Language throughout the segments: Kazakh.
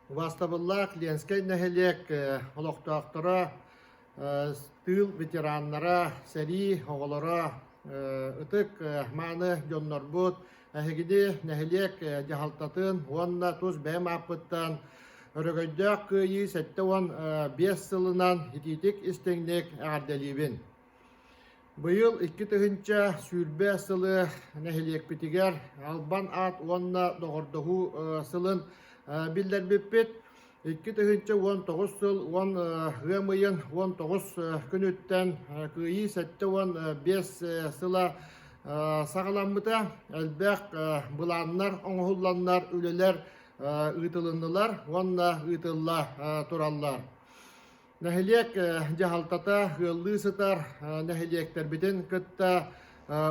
Вастабыллах Ленскай нәһелек олоқтақтыра тыл ветераннара сәри оғылара ытык маны жоннорбут әхегіде нәһелек жағалтатын онна туз бәм апыттан өрөгөйдәк күйі сәтті он 5 сылынан ититик істеңдек әғарделибін. Быйыл 2 тыгынча сүрбе сылы нәһелек бітігер албан ат онна доғырдығы сылын Bilder bippet 2 tıgınca 19 sıl 10 gımıyın 19 günütten kıyı sette 5 sıla sağlanmıta elbek bulanlar, oğullanlar, üleler ıtılındılar, onunla ıtılla turallar. Nehilek cehaltata hıllı sıtar, nehilekler biten kıtta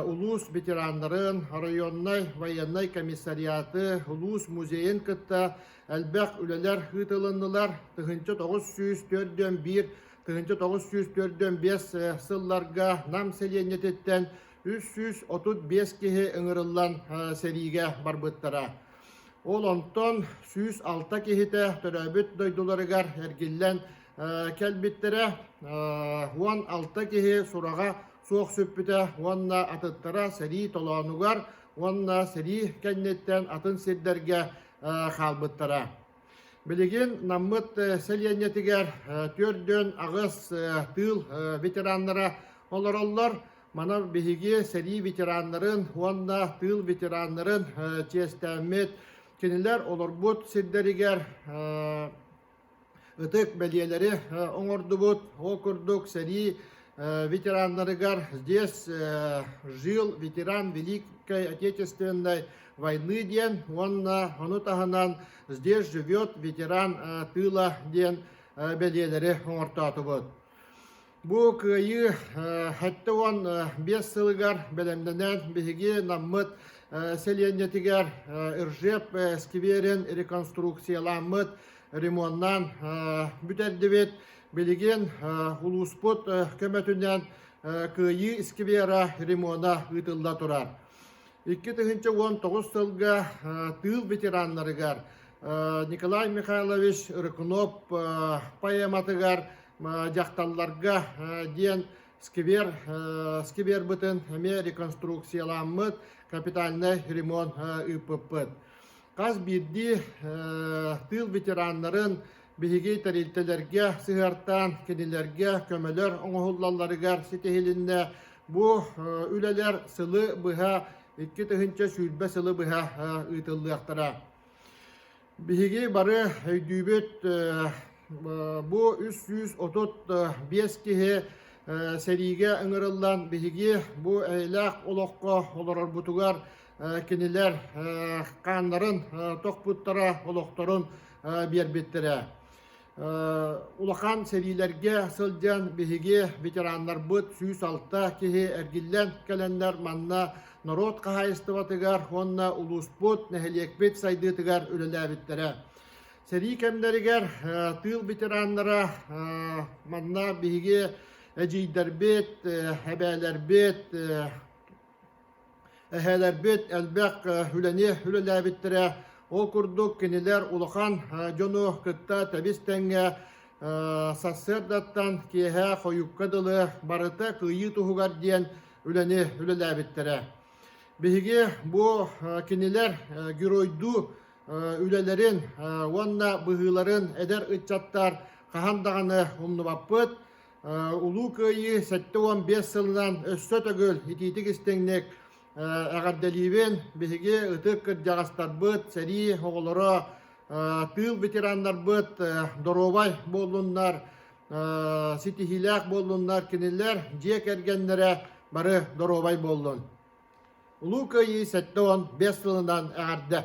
Ulus veteranların rayonnay военный комиссариаты Ulus muzeyin kıtta elbek üleler hıtılındılar. Tıgınca 904'den 1, tıgınca 904'den 5 sıllarga nam seleniyetetten 335 kehe ıngırıllan serige barbıttara. Ol onton 106 kehite töröbüt doydularıgar ergillen kelbittere 16 kehe suraga soğuk söpüte, onunla atıttara seri tolanugar, onunla seri kennetten atın sedderge kalbıttara. Biligin namıt selyenetiger tördön ağız tıl veteranlara olurlar. Mana bihigi seri veteranların, onunla tıl veteranların çestemet keniler olur but sedderiger ıtık belyeleri oңорду bud, okurduk seri ветеранlarıgar здесь жил ветеран Великой Отечественной войны ден, onu тағынан здесь живет ветеран тыла ден белелері оңортаты бұд. Бұ күйі хәтті 5 сылығар бәлемденен бігіге наммыт селенетігер үржеп скиверен реконструкцияланмыт ремонтнан бүтәддебет Билеген улуспут көмөтүнен күйі сквера ремонта ытылда турар. 2019 сылга тыл ветеранларыгар Николай Михайлович Рыкунов поэматыгар жақталларга ден сквер бытын әме реконструкцияланмыт капитальный ремонт ыппыппыт. Қаз бірді тыл ветеранларын Бігей тарилтелерге, сығартан, кенелерге, көмелер, оңғыллаларыгар сетехилинне бұ үлелер сылы бұға, 2 тыгынча сүрбе сылы бұға ұйтылы ақтара. Бігей бары өйдүйбет бұ 335 кеге сериге ұңырылдан бігей бұ әйләқ олыққа оларар бұтығар кенелер қандарын тоқпұттара олықтарын бербеттері. Улахан серилерге сылжан бігеге ветерандар бұд 106 кеге әргіллен кәлендер манна народ қағайыстыватыгар, онна улус бұд нәхелекбет сайдытыгар үлеләбеттері. Сери кәмдерігер тыл ветеранлара манна бігеге әжейдербет, әбәлербет, әхәлербет әлбәқ үлеләбеттері. Ол күрдік кенелер улахан жону кытта табистенге сассердаттан кеге қойыққадылы барыта күйі тұғығар ден үлеләбеттері. Бігеге бұ кенелер геройду үлелерін, онна бұғыларын әдер үтчаттар қағандағаны ұмныбаппыт. Улу күйі 7-15 сылынан өссө төгіл ититік істеңнек әғарделибен бігеге ұтық жағастар бұд, сәри оғылыра тыл ветерандар бұд, доровай болундар, ситихиләк болундар, кенелер, жек әргенлері бары доровай болун. Улу күйі 7-15 сылынан әғарды.